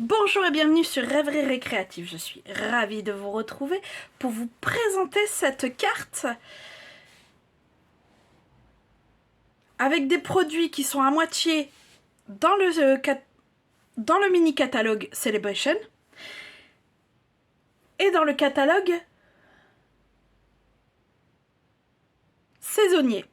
Bonjour et bienvenue sur Rêverie Récréative. Je suis ravie de vous retrouver pour vous présenter cette carte avec des produits qui sont à moitié dans le mini catalogue Celebration et dans le catalogue saisonnier.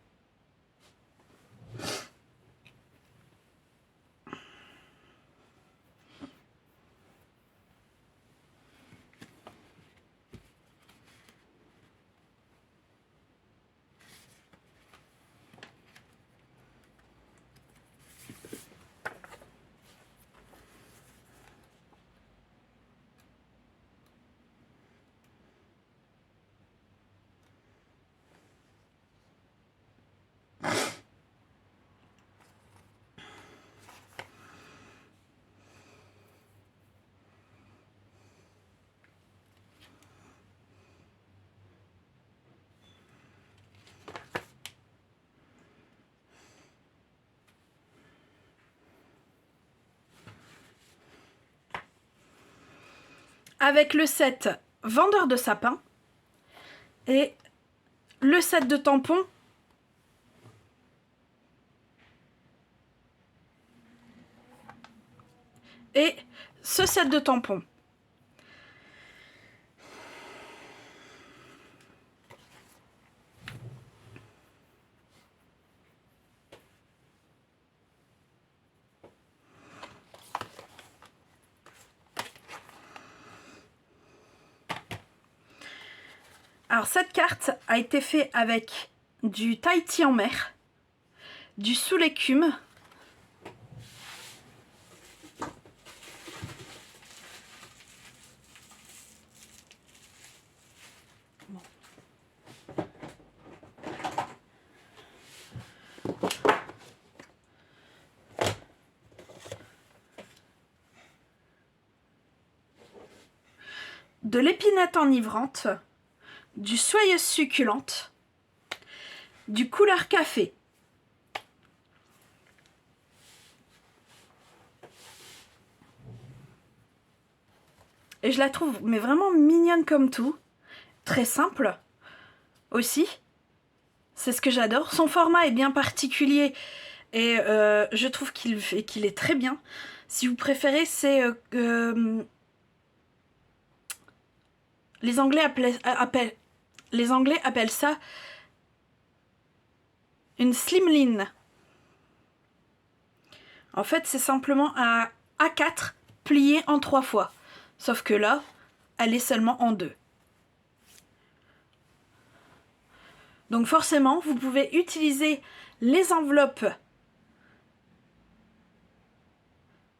Avec le set vendeur de sapin et le set de tampons et ce set de tampons. Alors cette carte a été faite avec du Tahiti en mer, du sous l'écume, de l'épinette enivrante, du soyeuse succulente, du couleur café, et je la trouve mais vraiment mignonne comme tout, très simple aussi, c'est ce que j'adore. Son format est bien particulier et je trouve qu'il est très bien. Si vous préférez, c'est les Anglais appellent ça une slimline. En fait, c'est simplement un A4 plié en 3 fois. Sauf que là, elle est seulement en 2. Donc forcément, vous pouvez utiliser les enveloppes.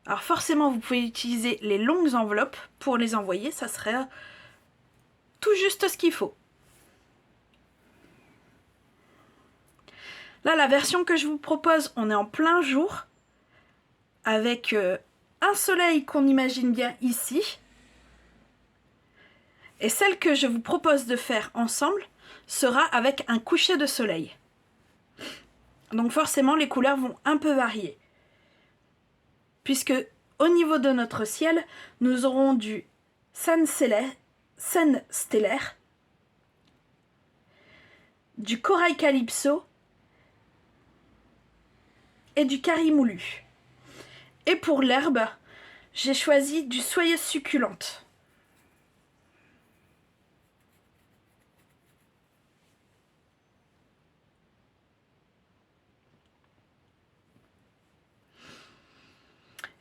Alors forcément, vous pouvez utiliser les longues enveloppes pour les envoyer. Ça serait tout juste ce qu'il faut. Là, la version que je vous propose, on est en plein jour, avec un soleil qu'on imagine bien ici. Et celle que je vous propose de faire ensemble sera avec un coucher de soleil. Donc forcément, les couleurs vont un peu varier. Puisque au niveau de notre ciel, nous aurons du scène stellaire, du corail calypso et du carimoulu. Et pour l'herbe, j'ai choisi du soyeuse succulente.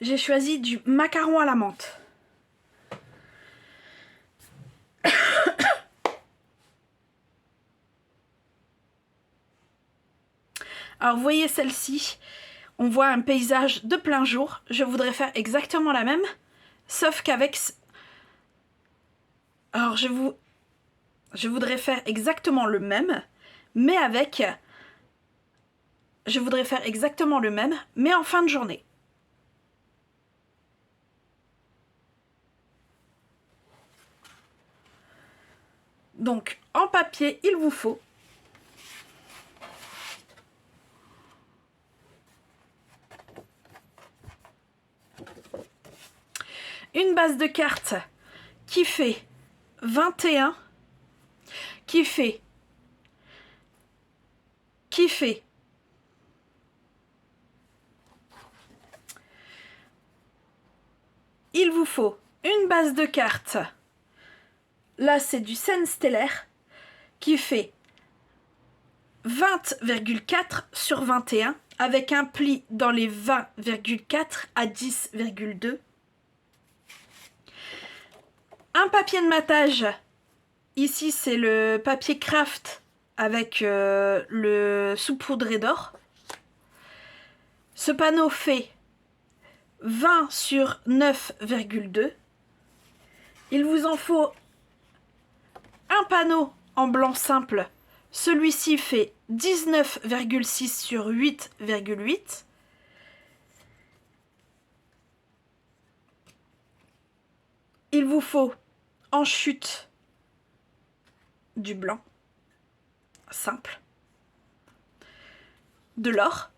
J'ai choisi du macaron à la menthe. Alors vous voyez celle-ci, on voit un paysage de plein jour. Je voudrais faire exactement la même, sauf qu'avec... Alors je voudrais faire exactement le même, mais avec... Je voudrais faire exactement le même, mais en fin de journée. Donc en papier, il vous faut une base de cartes qui fait 21, qui fait il vous faut une base de cartes, là c'est du scène stellaire, qui fait 20,4 sur 21, avec un pli dans les 20,4 à 10,2. Un papier de matage, ici c'est le papier craft avec le saupoudré d'or. Ce panneau fait 20 sur 9,2. Il vous en faut un panneau en blanc simple. Celui-ci fait 19,6 sur 8,8. Il vous faut en chute du blanc simple, de l'or,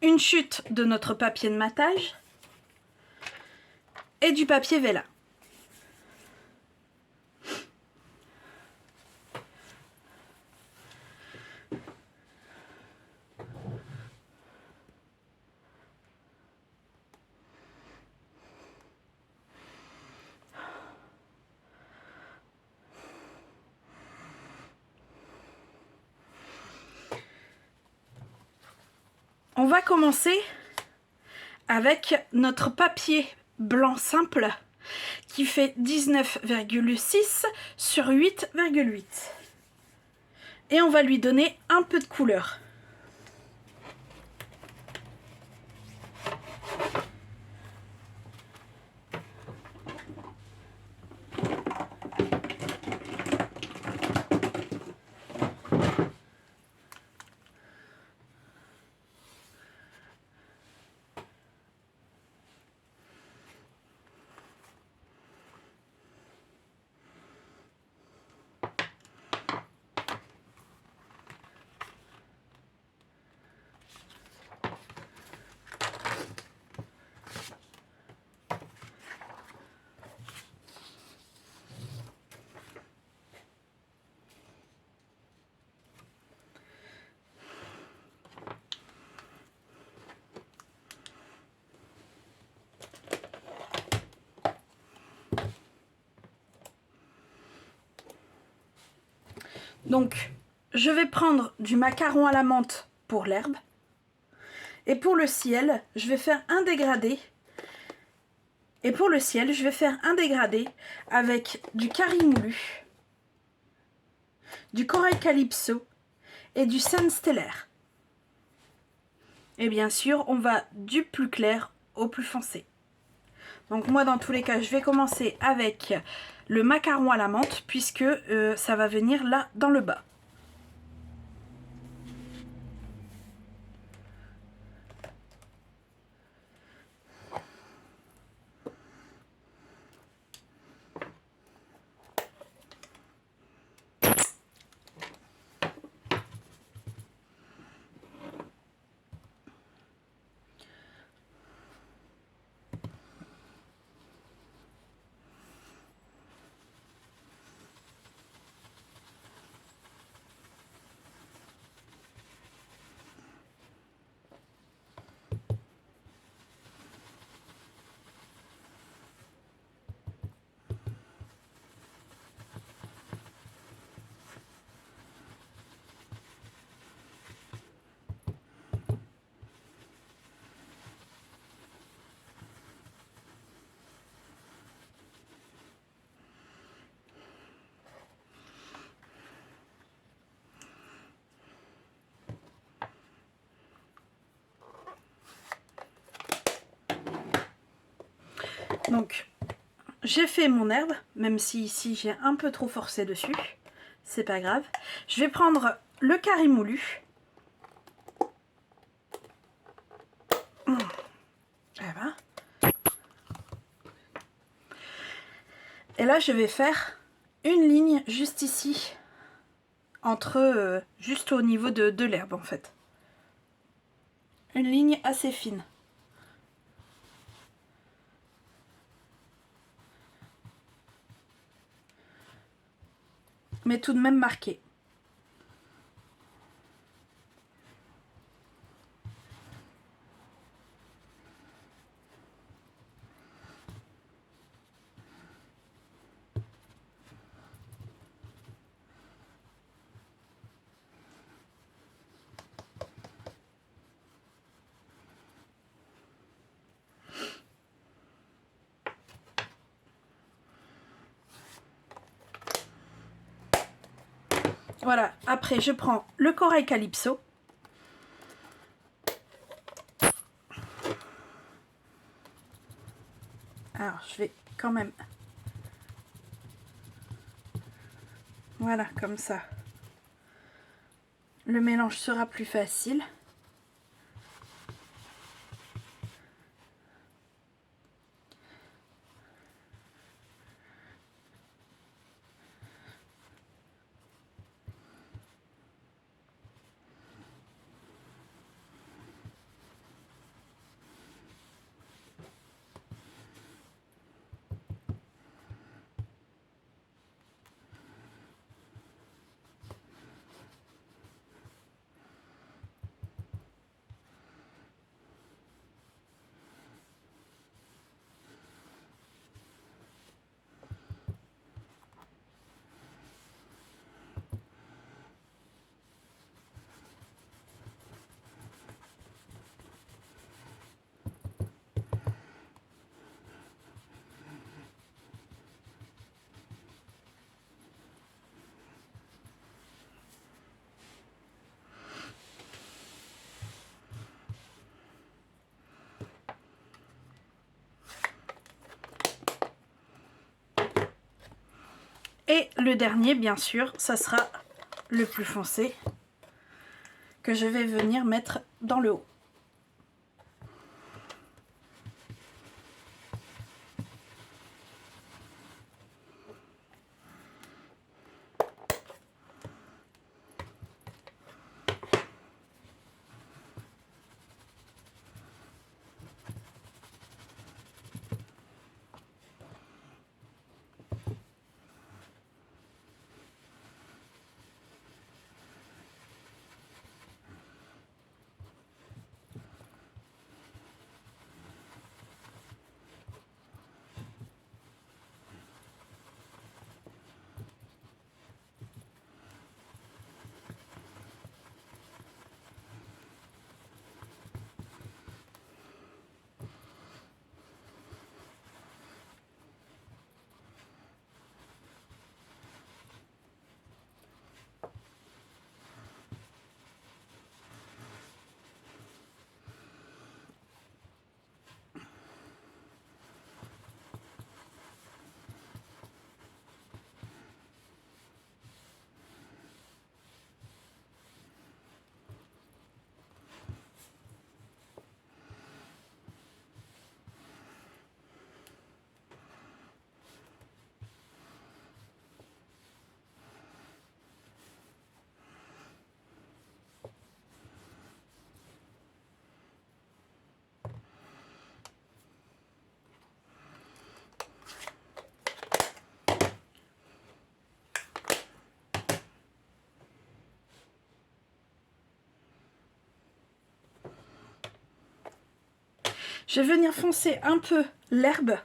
une chute de notre papier de matage et du papier Vella. On va commencer avec notre papier blanc simple qui fait 19,6 sur 8,8. Et on va lui donner un peu de couleur. Donc, je vais prendre du macaron à la menthe pour l'herbe Et pour le ciel, je vais faire un dégradé. Et pour le ciel, je vais faire un dégradé avec du carré moulu, du corail calypso et du sand stellaire. Et bien sûr, on va du plus clair au plus foncé. Donc moi, dans tous les cas, je vais commencer avec le macaron à la menthe, puisque ça va venir là, dans le bas. Donc, j'ai fait mon herbe, même si ici j'ai un peu trop forcé dessus. C'est pas grave. Je vais prendre le carré moulu. Voilà. Et là, je vais faire une ligne juste ici, entre juste au niveau de l'herbe en fait. Une ligne assez fine. Mais tout de même marquée. Voilà, après je prends le corail calypso. Alors je vais quand même... Voilà, comme ça. Le mélange sera plus facile. Et le dernier, bien sûr, ça sera le plus foncé que je vais venir mettre dans le haut. Je vais venir foncer un peu l'herbe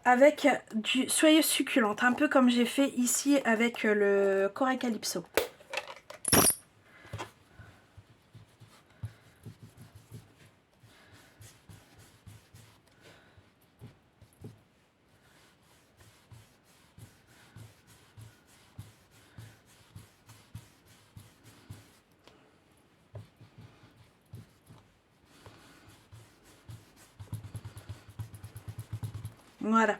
avec du soyeuse succulente, un peu comme j'ai fait ici avec le Corail Calypso. Voilà.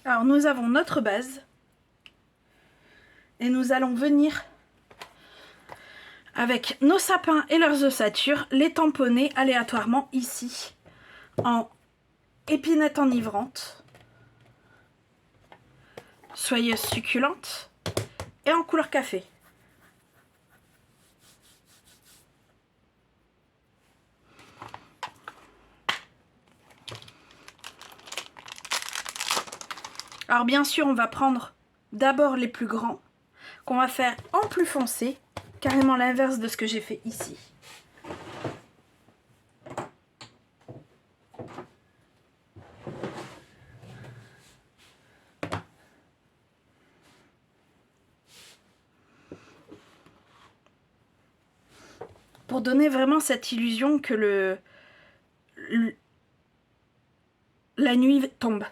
Alors nous avons notre base et nous allons venir avec nos sapins et leurs ossatures les tamponner aléatoirement ici en épinette enivrante, soyeuse succulente et en couleur café. Alors bien sûr, on va prendre d'abord les plus grands, qu'on va faire en plus foncé, carrément l'inverse de ce que j'ai fait ici. Pour donner vraiment cette illusion que la nuit tombe.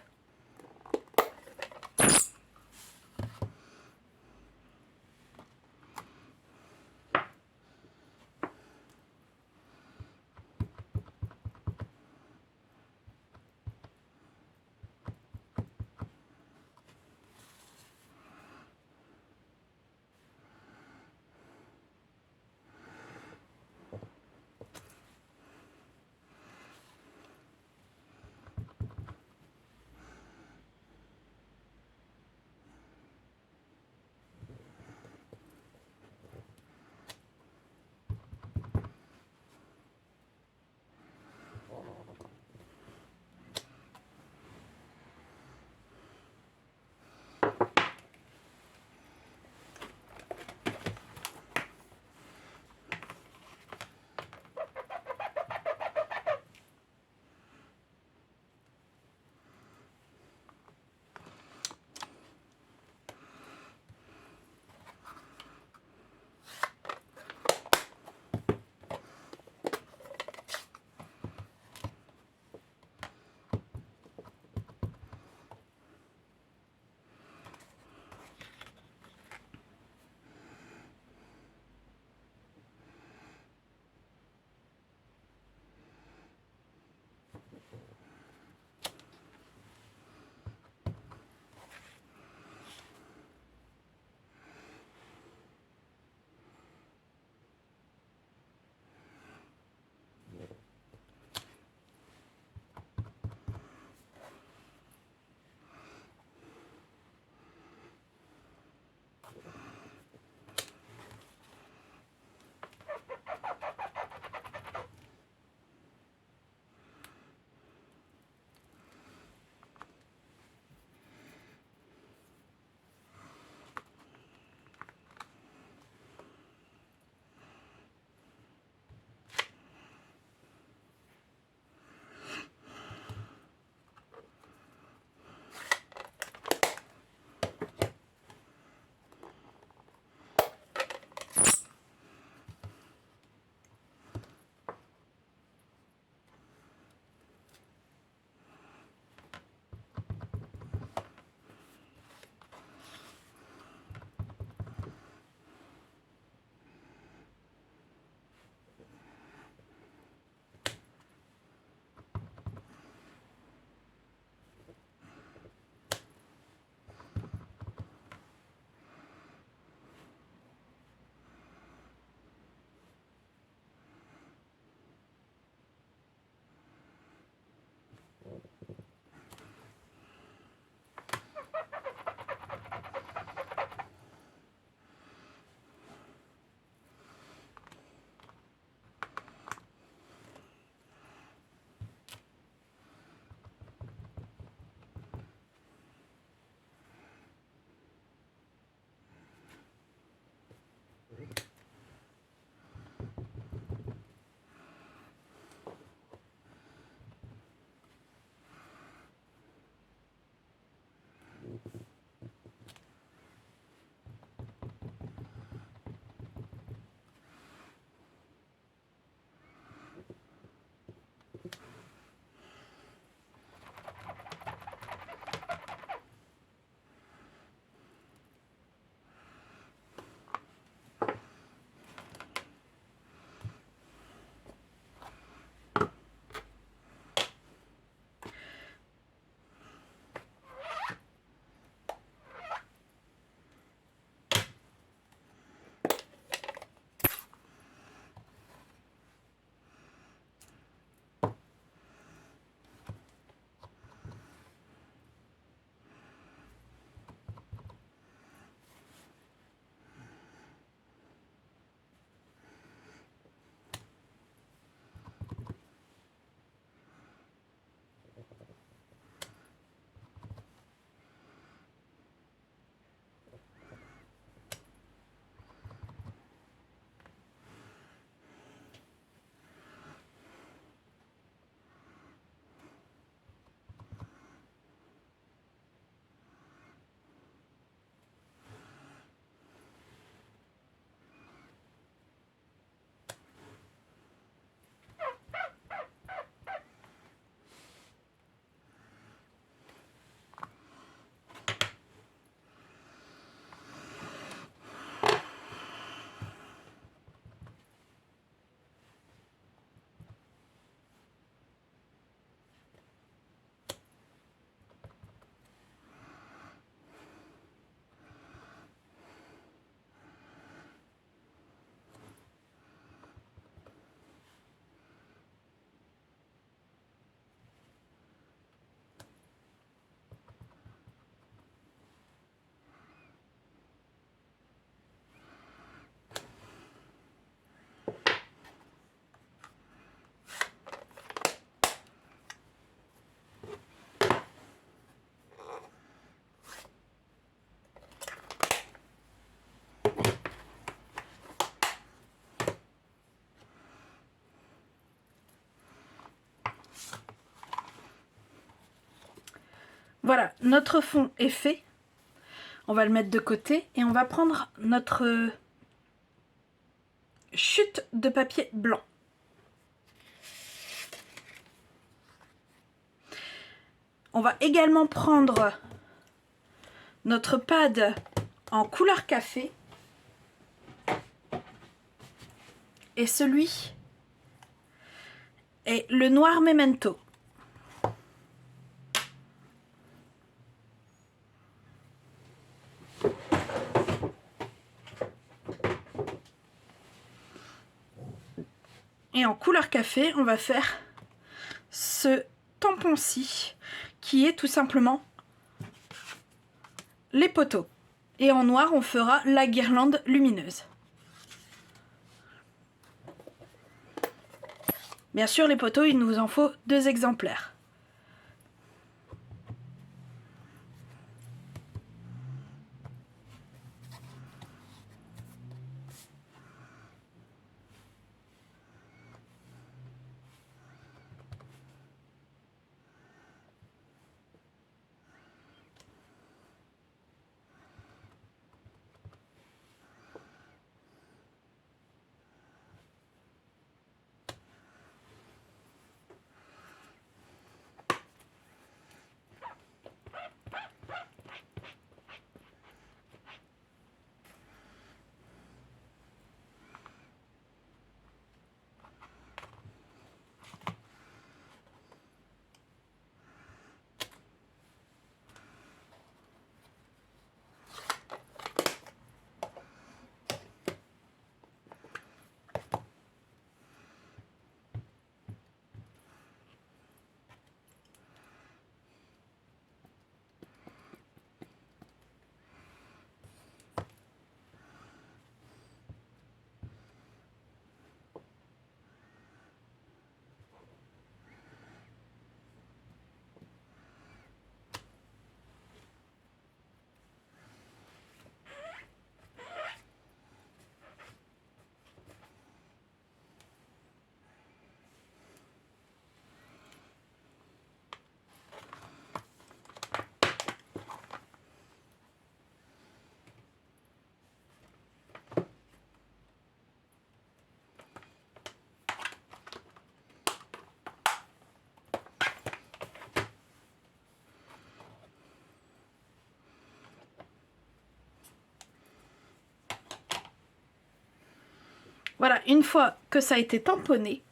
Voilà, notre fond est fait. On va le mettre de côté et on va prendre notre chute de papier blanc. On va également prendre notre pad en couleur café et celui est le noir Memento. Et en couleur café, on va faire ce tampon-ci qui est tout simplement les poteaux. Et en noir, on fera la guirlande lumineuse. Bien sûr, les poteaux, il nous en faut 2 exemplaires. Voilà, une fois que ça a été tamponné,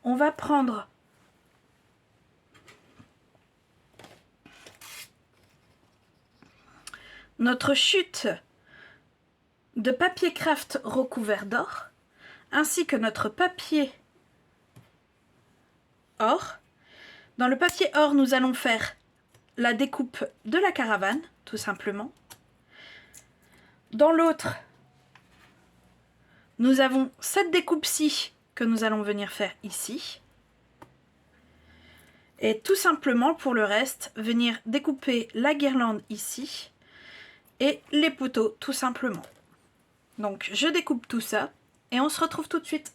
on va prendre notre chute de papier craft recouvert d'or, ainsi que notre papier or. Dans le papier or, nous allons faire la découpe de la caravane, tout simplement. Dans l'autre, nous avons cette découpe-ci que nous allons venir faire ici. Et tout simplement, pour le reste, venir découper la guirlande ici et les poteaux, tout simplement. Donc, je découpe tout ça et on se retrouve tout de suite.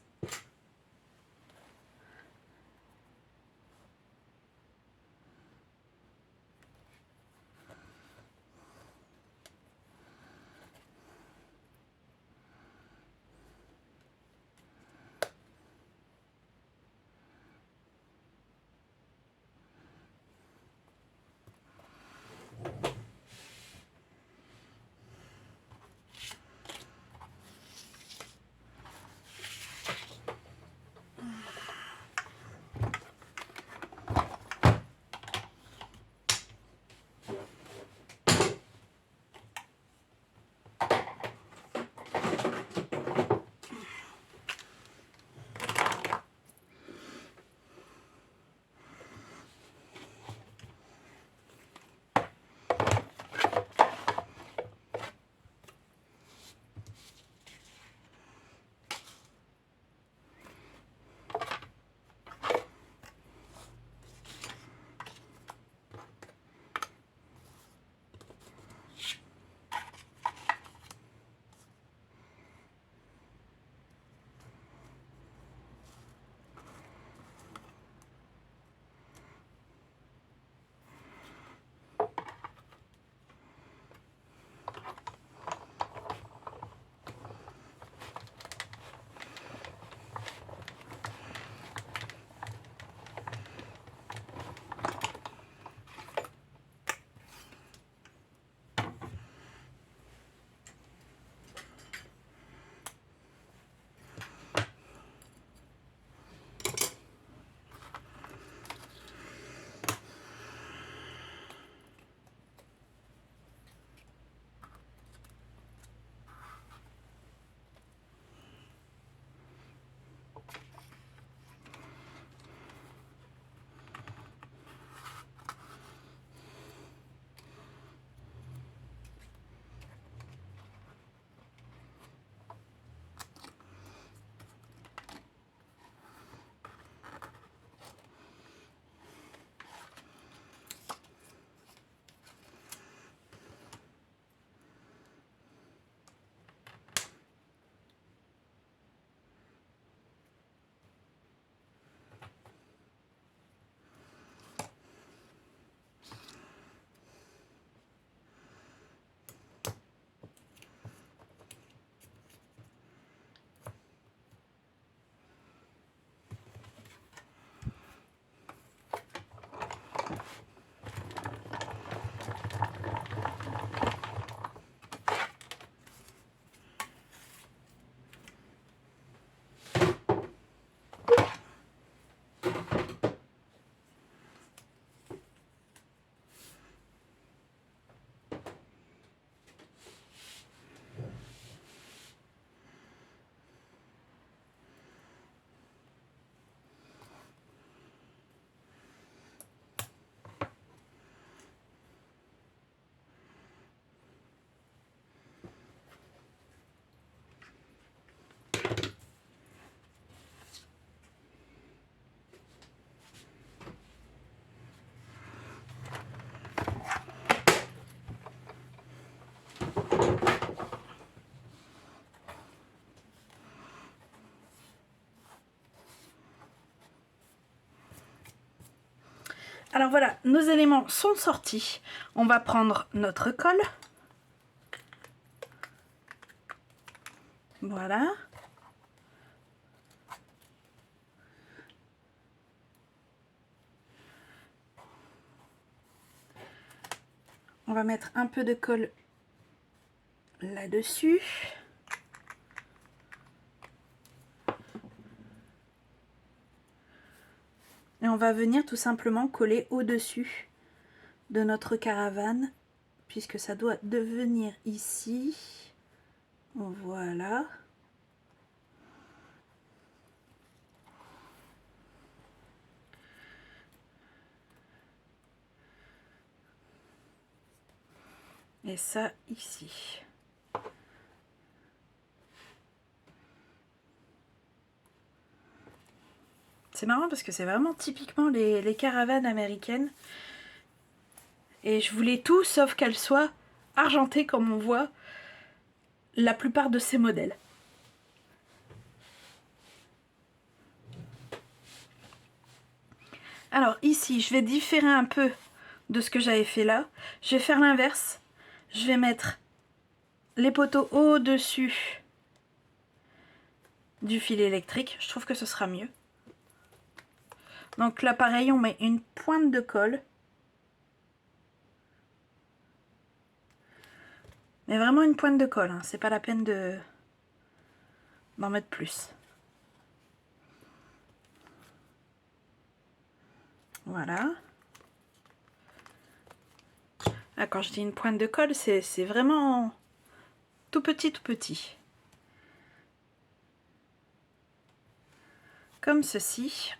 Alors voilà, nos éléments sont sortis. On va prendre notre colle. Voilà. On va mettre un peu de colle là-dessus. Et on va venir tout simplement coller au-dessus de notre caravane, puisque ça doit devenir ici. Voilà. Et ça ici. C'est marrant parce que c'est vraiment typiquement les caravanes américaines. Et je voulais tout sauf qu'elles soient argentées comme on voit la plupart de ces modèles. Alors ici, je vais différer un peu de ce que j'avais fait là. Je vais faire l'inverse. Je vais mettre les poteaux au-dessus du fil électrique. Je trouve que ce sera mieux. Donc là, pareil, on met une pointe de colle. Mais vraiment une pointe de colle, hein. C'est pas la peine d'en mettre plus. Voilà. Là, quand je dis une pointe de colle, c'est vraiment tout petit, tout petit. Comme ceci.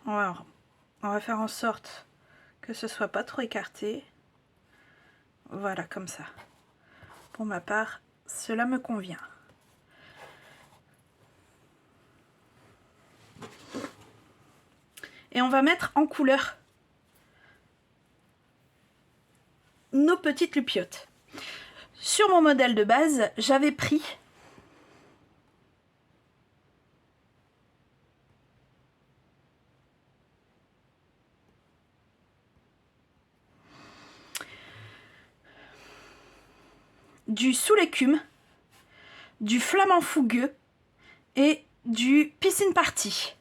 On va faire en sorte que ce soit pas trop écarté. Voilà, comme ça. Pour ma part, cela me convient. Et on va mettre en couleur nos petites lupiotes. Sur mon modèle de base, j'avais pris du sous l'écume, du flamant fougueux et du piscine party.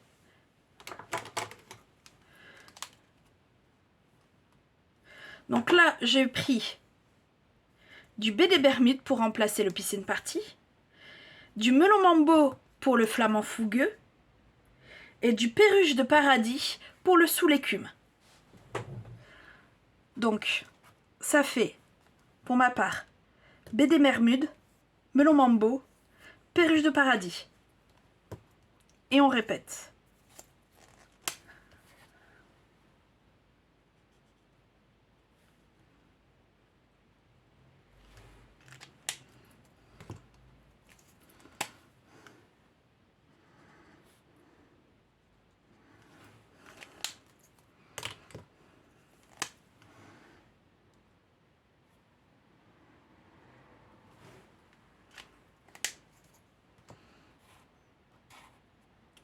Donc là, j'ai pris du baie des Bermudes pour remplacer le piscine party, du melon mambo pour le flamant fougueux et du perruche de paradis pour le sous l'écume. Donc, ça fait, pour ma part, baie des Bermudes, melon mambo, perruche de paradis. Et on répète.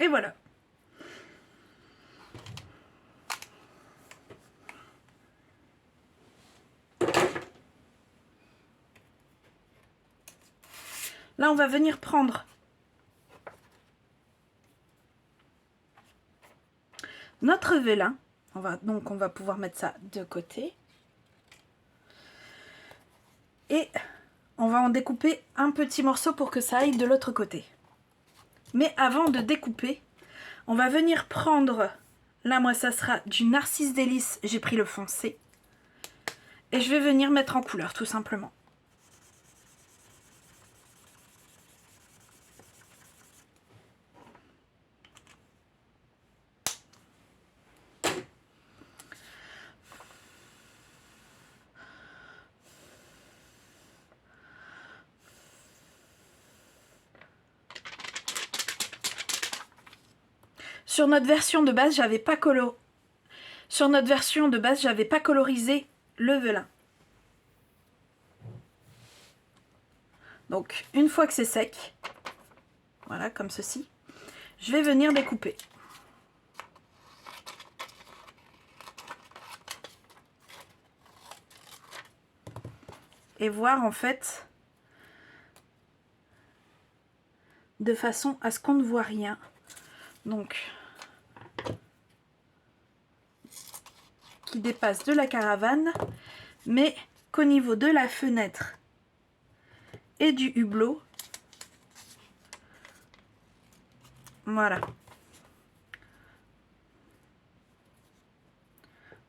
Et voilà. Là, on va venir prendre notre vélin. On va pouvoir mettre ça de côté. Et on va en découper un petit morceau pour que ça aille de l'autre côté. Mais avant de découper, on va venir prendre, là moi ça sera du Narcisse Délice, j'ai pris le foncé. Et je vais venir mettre en couleur tout simplement. Sur notre version de base, j'avais pas colorisé le vélin. Donc, une fois que c'est sec, voilà, comme ceci, je vais venir découper. et voir en fait de façon à ce qu'on ne voit rien. Donc, qui dépasse de la caravane, mais qu'au niveau de la fenêtre et du hublot, voilà.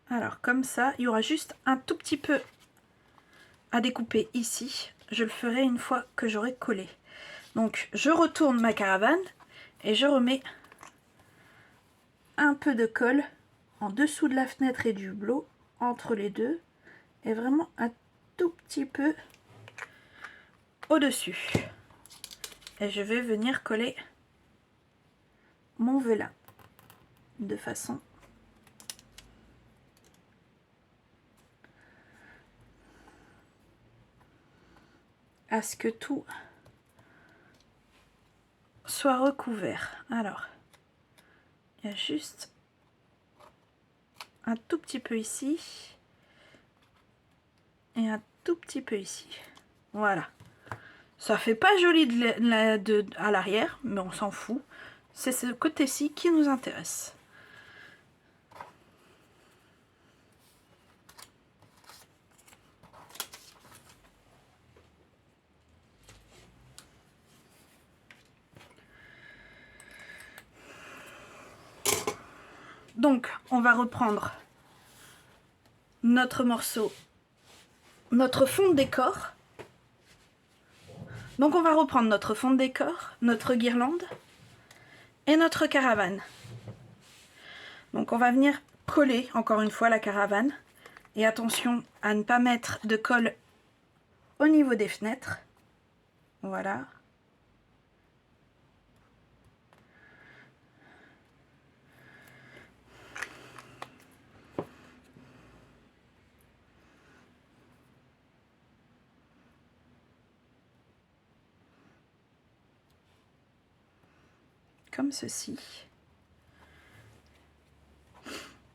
Alors comme ça, il y aura juste un tout petit peu à découper ici. Je le ferai une fois que j'aurai collé. Donc je retourne ma caravane et je remets un peu de colle en dessous de la fenêtre et du hublot, entre les deux, et vraiment un tout petit peu au-dessus. Et je vais venir coller mon velin de façon à ce que tout soit recouvert. Alors, il y a juste un tout petit peu ici et un tout petit peu ici. Voilà. Ça fait pas joli à l'arrière, mais on s'en fout. C'est ce côté-ci qui nous intéresse. Donc, on va reprendre notre morceau, notre fond de décor. Donc, on va reprendre notre fond de décor, notre guirlande et notre caravane. Donc, on va venir coller encore une fois la caravane. Et attention à ne pas mettre de colle au niveau des fenêtres. Voilà. Comme ceci.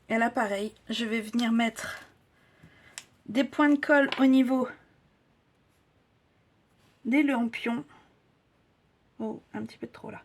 Et là pareil, je vais venir mettre des points de colle au niveau des lampions. Oh, un petit peu de trop là.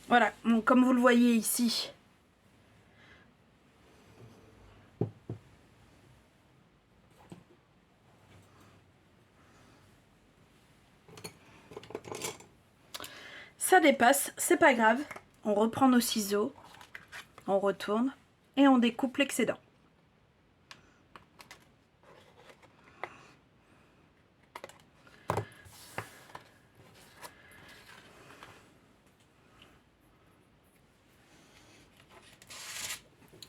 Voilà, donc comme vous le voyez ici, ça dépasse, c'est pas grave. On reprend nos ciseaux, on retourne et on découpe l'excédent.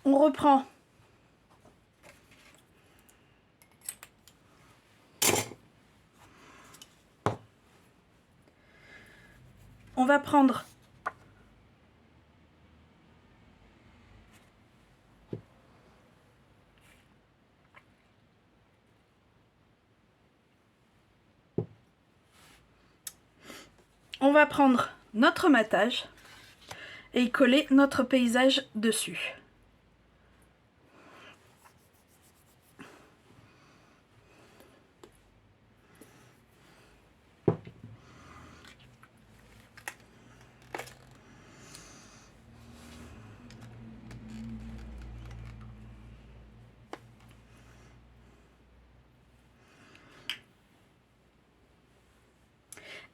On reprend on va prendre notre matage et y coller notre paysage dessus.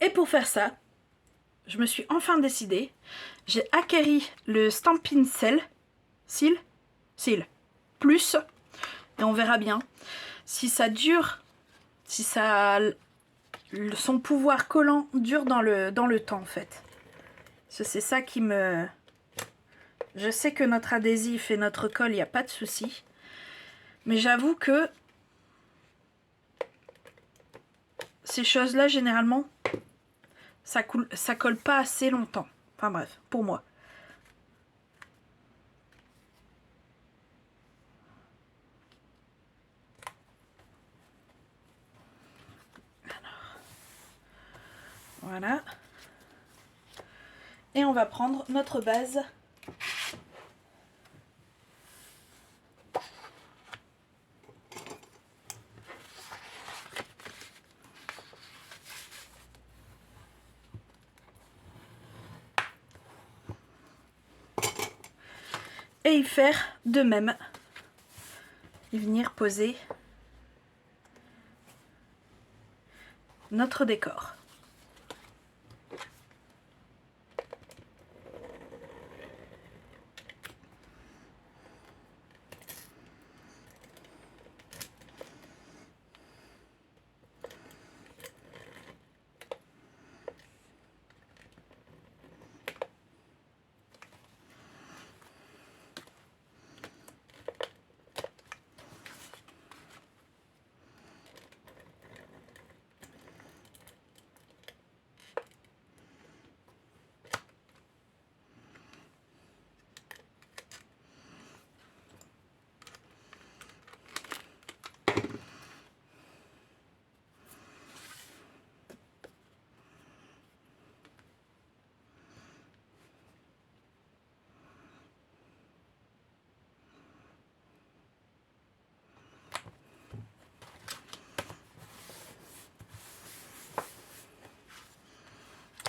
Et pour faire ça, je me suis enfin décidée. J'ai acquéri le Stampin' Seal plus, et on verra bien si ça dure, si ça son pouvoir collant dure dans le temps en fait. C'est ça qui me... Je sais que notre adhésif et notre colle, il n'y a pas de souci. Mais j'avoue que ces choses-là, généralement, ça colle pas assez longtemps. Enfin bref, pour moi. Voilà. Et on va prendre notre base. Et y faire de même. Et venir poser notre décor.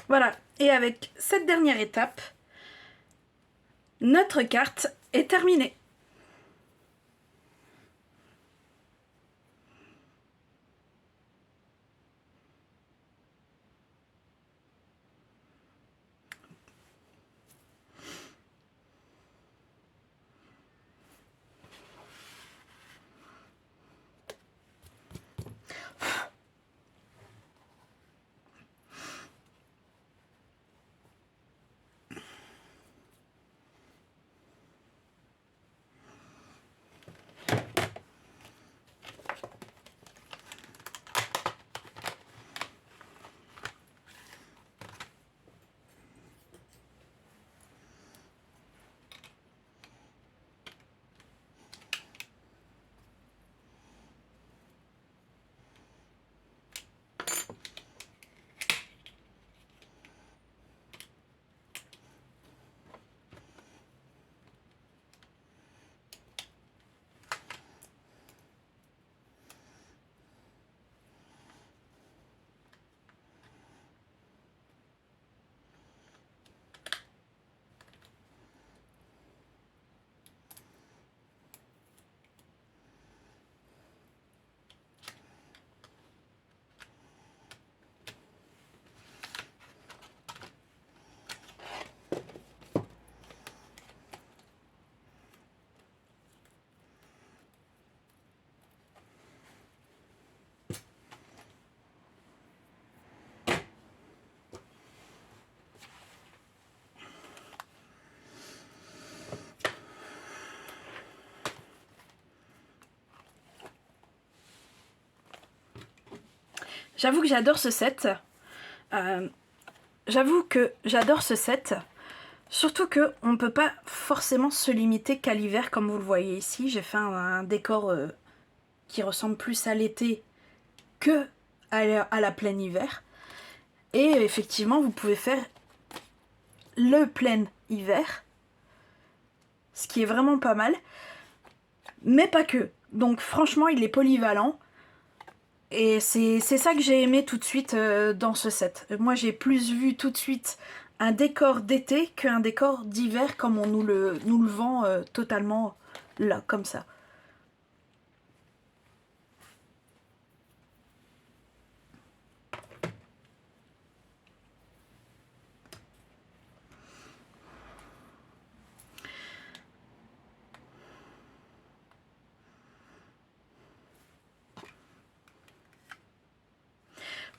Voilà, et avec cette dernière étape, notre carte est terminée. J'avoue que j'adore ce set. Surtout que on ne peut pas forcément se limiter qu'à l'hiver comme vous le voyez ici. J'ai fait un décor qui ressemble plus à l'été que à la pleine hiver. Et effectivement, vous pouvez faire le plein hiver, ce qui est vraiment pas mal, mais pas que. Donc franchement, il est polyvalent. Et c'est ça que j'ai aimé tout de suite dans ce set. Moi, j'ai plus vu tout de suite un décor d'été qu'un décor d'hiver comme on nous le vend totalement là, comme ça.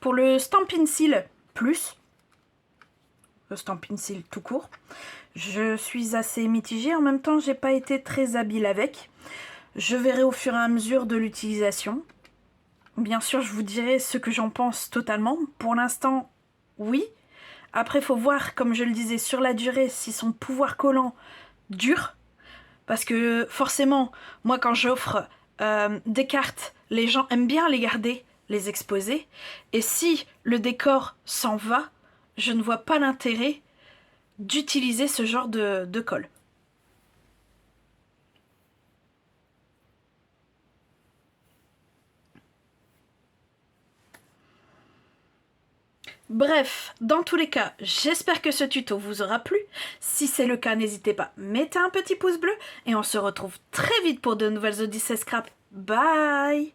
Pour le Stampin' Seal Plus, le Stampin' Seal tout court, je suis assez mitigée. En même temps, j'ai pas été très habile avec. Je verrai au fur et à mesure de l'utilisation. Bien sûr, je vous dirai ce que j'en pense totalement. Pour l'instant, oui. Après, il faut voir, comme je le disais, sur la durée, si son pouvoir collant dure. Parce que forcément, moi, quand j'offre des cartes, les gens aiment bien les garder, les exposer. Et si le décor s'en va, je ne vois pas l'intérêt d'utiliser ce genre de colle. Bref, dans tous les cas, j'espère que ce tuto vous aura plu. Si c'est le cas, n'hésitez pas, mettez un petit pouce bleu et on se retrouve très vite pour de nouvelles Odyssées Scrap. Bye!